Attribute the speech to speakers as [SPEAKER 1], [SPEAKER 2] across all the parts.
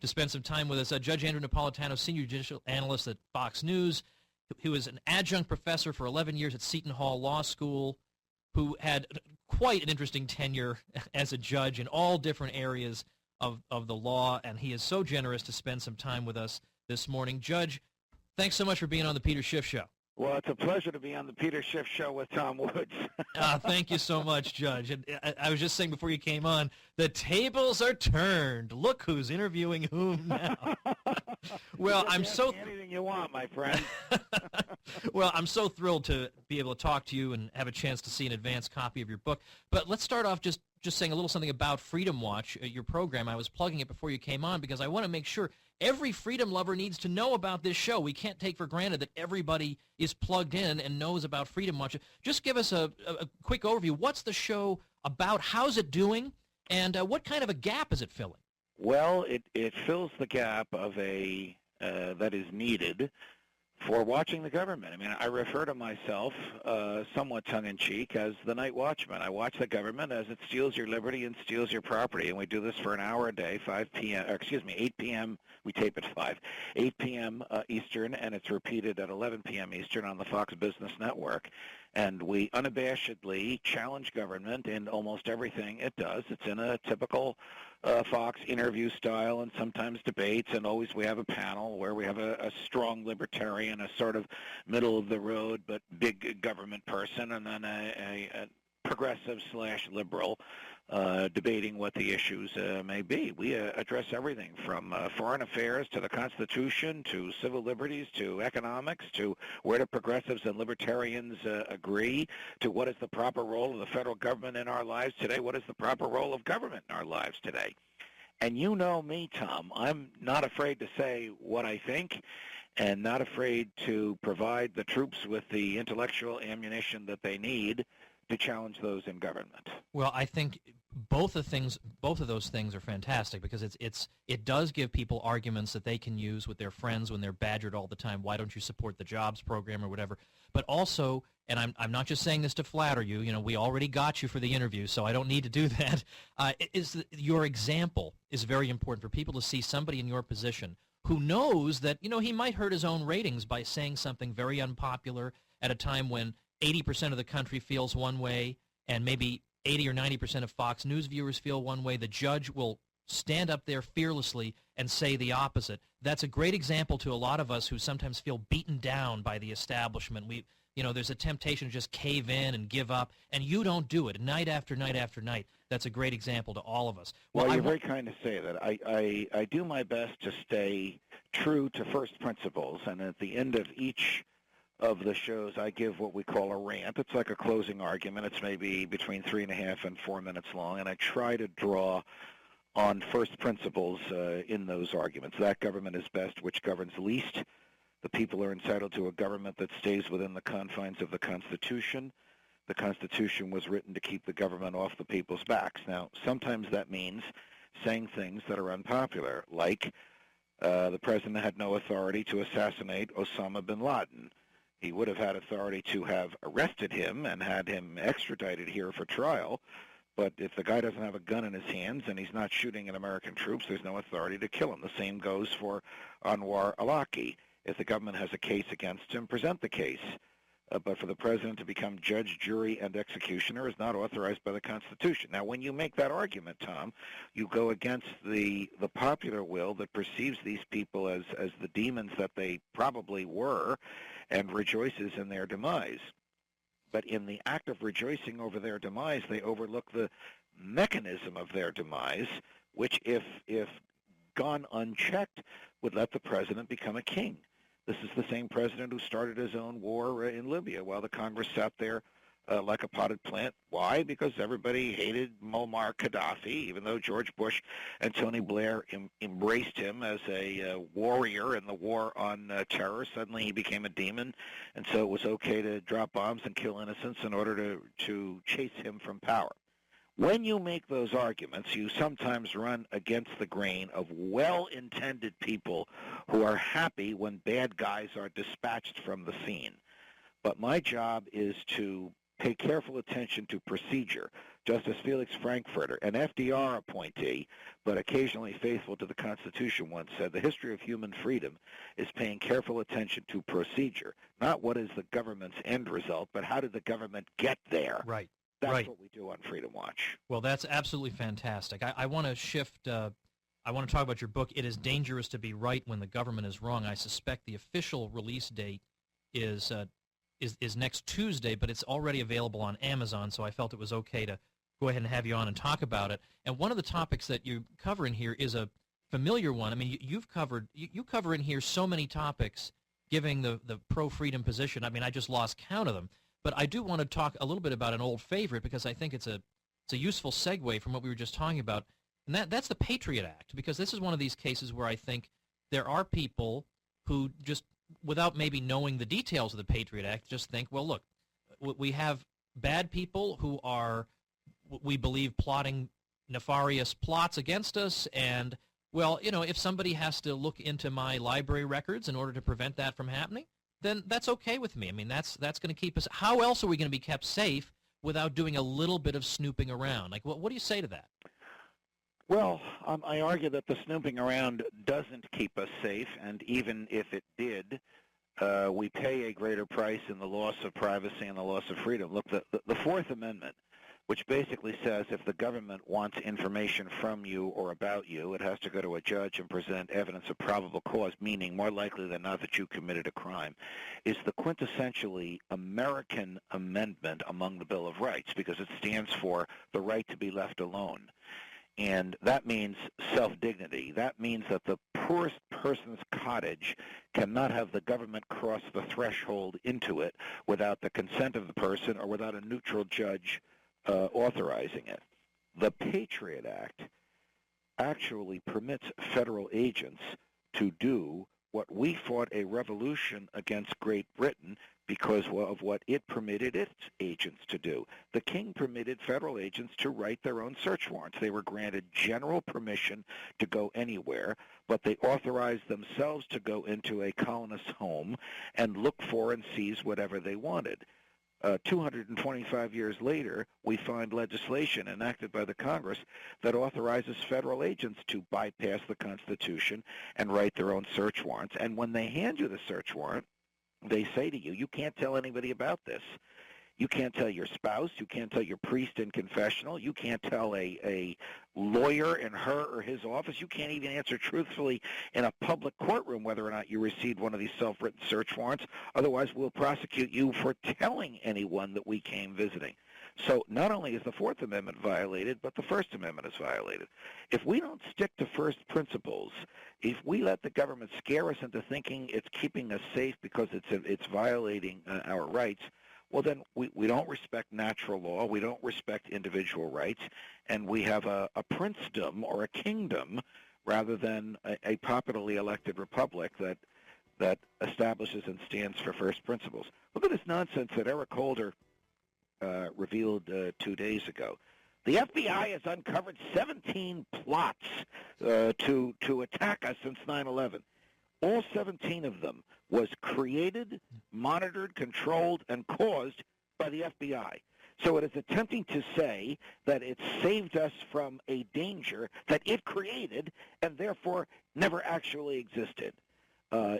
[SPEAKER 1] to spend some time with us. Judge Andrew Napolitano, senior judicial analyst at Fox News, who was an adjunct professor for 11 years at Seton Hall Law School, who had quite an interesting tenure as a judge in all different areas of the law, and he is so generous to spend some time with us this morning. Judge, thanks so much for being on the Peter Schiff Show.
[SPEAKER 2] Well, it's a pleasure to be on the Peter Schiff Show with Tom Woods.
[SPEAKER 1] Thank you so much, Judge. And I was just saying before you came on, the tables are turned. Look who's interviewing whom now. Well, I'm so
[SPEAKER 2] anything you want, my friend.
[SPEAKER 1] Well, I'm so thrilled to be able to talk to you and have a chance to see an advanced copy of your book. But let's start off just saying a little something about Freedom Watch, your program. I was plugging it before you came on because I want to make sure every freedom lover needs to know about this show. We can't take for granted that everybody is plugged in and knows about Freedom Watch. Just give us a quick overview. What's the show about? How's it doing? And what kind of a gap is it filling?
[SPEAKER 2] Well, it fills the gap of that is needed for watching the government. I mean, I refer to myself, somewhat tongue-in-cheek, as the night watchman. I watch the government as it steals your liberty and steals your property, and we do this for an hour a day, 8 p.m. We tape at 5, 8 p.m. Eastern, and it's repeated at 11 p.m. Eastern on the Fox Business Network. And we unabashedly challenge government in almost everything it does. It's in a typical Fox interview style and sometimes debates, and always we have a panel where we have a strong libertarian, a sort of middle-of-the-road but big government person, and then a progressive/liberal debating what the issues may be. We address everything from foreign affairs to the Constitution to civil liberties to economics to where do progressives and libertarians agree, to what is the proper role of the federal government in our lives today, what is the proper role of government in our lives today. And you know me, Tom, I'm not afraid to say what I think and not afraid to provide the troops with the intellectual ammunition that they need to challenge those in government.
[SPEAKER 1] Well, I think both of those things are fantastic because it does give people arguments that they can use with their friends when they're badgered all the time. Why don't you support the jobs program or whatever? But also, and I'm not just saying this to flatter you. You know, we already got you for the interview, so I don't need to do that. Your example is very important for people to see somebody in your position who knows that, you know, he might hurt his own ratings by saying something very unpopular at a time when 80% of the country feels one way, and maybe 80 or 90% of Fox News viewers feel one way. The judge will stand up there fearlessly and say the opposite. That's a great example to a lot of us who sometimes feel beaten down by the establishment. There's a temptation to just cave in and give up, and you don't do it night after night after night. That's a great example to all of us.
[SPEAKER 2] Well, you're very kind to say that. I do my best to stay true to first principles, and at the end of each of the shows, I give what we call a rant. It's like a closing argument. It's maybe between 3.5 and 4 minutes long, and I try to draw on first principles in those arguments. That government is best which governs least. The people are entitled to a government that stays within the confines of the Constitution. The Constitution was written to keep the government off the people's backs. Now, sometimes that means saying things that are unpopular, like the president had no authority to assassinate Osama bin Laden. He would have had authority to have arrested him and had him extradited here for trial, but if the guy doesn't have a gun in his hands and he's not shooting at American troops, there's no authority to kill him. The same goes for Anwar al-Awlaki. If the government has a case against him, present the case. But for the president to become judge, jury, and executioner is not authorized by the Constitution. Now, when you make that argument, Tom, you go against the popular will that perceives these people as the demons that they probably were and rejoices in their demise. But in the act of rejoicing over their demise, they overlook the mechanism of their demise, which, if gone unchecked, would let the president become a king. This is the same president who started his own war in Libya while the Congress sat there like a potted plant. Why? Because everybody hated Muammar Gaddafi, even though George Bush and Tony Blair embraced him as a warrior in the war on terror. Suddenly he became a demon, and so it was okay to drop bombs and kill innocents in order to chase him from power. When you make those arguments, you sometimes run against the grain of well-intended people who are happy when bad guys are dispatched from the scene. But my job is to pay careful attention to procedure, Justice Felix Frankfurter, an FDR appointee, but occasionally faithful to the Constitution, once said, "The history of human freedom is paying careful attention to procedure, not what is the government's end result, but how did the government get there?"
[SPEAKER 1] Right.
[SPEAKER 2] That's
[SPEAKER 1] right.
[SPEAKER 2] what we do on Freedom Watch.
[SPEAKER 1] Well, that's absolutely fantastic. I want to shift. I want to talk about your book. It is dangerous to be right when the government is wrong. I suspect the official release date is next Tuesday, but it's already available on Amazon. So I felt it was okay to go ahead and have you on and talk about it. And one of the topics that you cover in here is a familiar one. I mean, you cover in here so many topics, giving the pro-freedom position. I mean, I just lost count of them. But I do want to talk a little bit about an old favorite because I think it's a useful segue from what we were just talking about, and that's the Patriot Act, because this is one of these cases where I think there are people who just, without maybe knowing the details of the Patriot Act, just think, well, look, we have bad people who are, we believe, plotting nefarious plots against us, and, well, you know, if somebody has to look into my library records in order to prevent that from happening, then that's okay with me. I mean, that's going to keep us. How else are we going to be kept safe without doing a little bit of snooping around? Like, what do you say to that?
[SPEAKER 2] Well, I argue that the snooping around doesn't keep us safe, and even if it did, we pay a greater price in the loss of privacy and the loss of freedom. Look, the Fourth Amendment, which basically says if the government wants information from you or about you, it has to go to a judge and present evidence of probable cause, meaning more likely than not that you committed a crime, is the quintessentially American amendment among the Bill of Rights, because it stands for the right to be left alone. And that means self-dignity. That means that the poorest person's cottage cannot have the government cross the threshold into it without the consent of the person or without a neutral judge authorizing it. The Patriot Act actually permits federal agents to do what we fought a revolution against Great Britain because of what it permitted its agents to do. The king permitted federal agents to write their own search warrants. They were granted general permission to go anywhere, but they authorized themselves to go into a colonist's home and look for and seize whatever they wanted. 225 years later, we find legislation enacted by the Congress that authorizes federal agents to bypass the Constitution and write their own search warrants. And when they hand you the search warrant, they say to you, you can't tell anybody about this. You can't tell your spouse. You can't tell your priest in confessional. You can't tell a lawyer in her or his office. You can't even answer truthfully in a public courtroom whether or not you received one of these self-written search warrants. Otherwise, we'll prosecute you for telling anyone that we came visiting. So not only is the Fourth Amendment violated, but the First Amendment is violated. If we don't stick to first principles, if we let the government scare us into thinking it's keeping us safe because it's violating our rights, well, then we don't respect natural law, we don't respect individual rights, and we have a princedom or a kingdom rather than a popularly elected republic that establishes and stands for first principles. Look at this nonsense that Eric Holder revealed 2 days ago. The FBI has uncovered 17 plots to attack us since 9/11. All 17 of them was created, monitored, controlled, and caused by the FBI. So it is attempting to say that it saved us from a danger that it created and therefore never actually existed.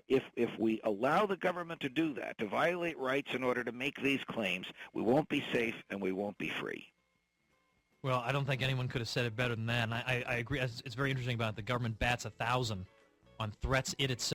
[SPEAKER 2] If we allow the government to do that, to violate rights in order to make these claims, we won't be safe and we won't be free.
[SPEAKER 1] Well, I don't think anyone could have said it better than that, and I agree. It's very interesting about it. The government bats 1,000 on threats it itself